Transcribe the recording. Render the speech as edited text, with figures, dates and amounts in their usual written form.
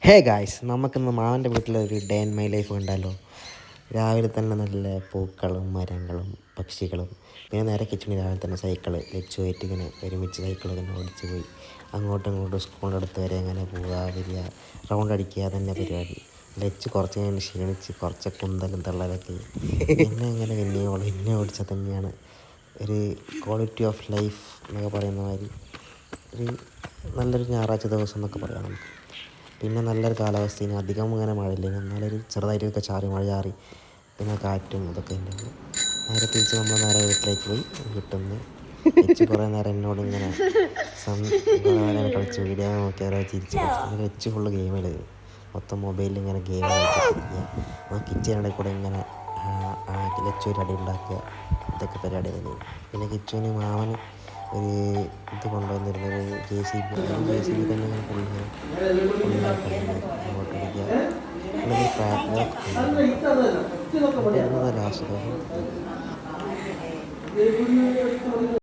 Hey guys, നമുക്കിന്ന് മാവൻ്റെ വീട്ടിലൊരു day in my life കണ്ടാലോ. രാവിലെ തന്നെ നല്ല പൂക്കളും മരങ്ങളും പക്ഷികളും. പിന്നെ നേരെ കിച്ചണി രാവിലെ തന്നെ സൈക്കിള് ലച്ചുമായിട്ട് ഇങ്ങനെ ഒരുമിച്ച് സൈക്കിൾ ഇങ്ങനെ ഓടിച്ച് പോയി അങ്ങോട്ടും ഇങ്ങോട്ടും സ്കൂളിൻ്റെ അടുത്ത് വരെ ഇങ്ങനെ പോവുക വരിക, റൗണ്ട് അടിക്കുക തന്നെ പരിപാടി. ലച്ച് കുറച്ച് കഴിഞ്ഞ് ക്ഷീണിച്ച് കുറച്ചൊക്കെ കുന്തലും തള്ളലൊക്കെ. എന്നെ അങ്ങനെ എന്നെ ഓടിച്ചാൽ തന്നെയാണ് ഒരു ക്വാളിറ്റി ഓഫ് ലൈഫ് എന്നൊക്കെ പറയുന്ന മാതിരി ഒരു നല്ലൊരു ഞായറാഴ്ച ദിവസം എന്നൊക്കെ പറയാം നമുക്ക്. പിന്നെ നല്ലൊരു കാലാവസ്ഥയും, അധികം ഇങ്ങനെ മഴയില്ല, എന്നാലൊരു ചെറുതായിട്ടൊക്കെ മഴ ചാറി, പിന്നെ കാറ്റും ഇതൊക്കെ ഉണ്ടായിരുന്നു. നേരെ തിരിച്ച് നമ്മൾ നേരെ വീട്ടിലേക്ക് പോയി. വീട്ടിൽ നിന്ന് വെച്ച് കുറേ നേരം എന്നോട് ഇങ്ങനെ കുറേ നേരം കളിച്ച് വീഡിയോ നോക്കി ഓരോ ചിരിച്ച് കളിച്ച് വെച്ച് ഫുള്ള് ഗെയിമിൽ മൊത്തം മൊബൈലിൽ ഇങ്ങനെ ഗെയിം കളിച്ചിട്ടിരിക്കുക. ആ കിച്ചണിടെ കൂടെ ഇങ്ങനെ ലച്ചു ഒരു അടി ഉണ്ടാക്കുക, ഇതൊക്കെ പരിപാടി തന്നെ. പിന്നെ കിച്ചുവിന് മാമന് ഒരു ഇത് കൊണ്ടുവന്നിരുന്നൊരു JCB തന്നെ ഇങ്ങനെ പുള്ളിയാക്കുന്നത് അങ്ങോട്ട് അടിക്കുക, അല്ലെങ്കിൽ പ്രാർത്ഥന ലാസ്റ്റ് ദിവസം.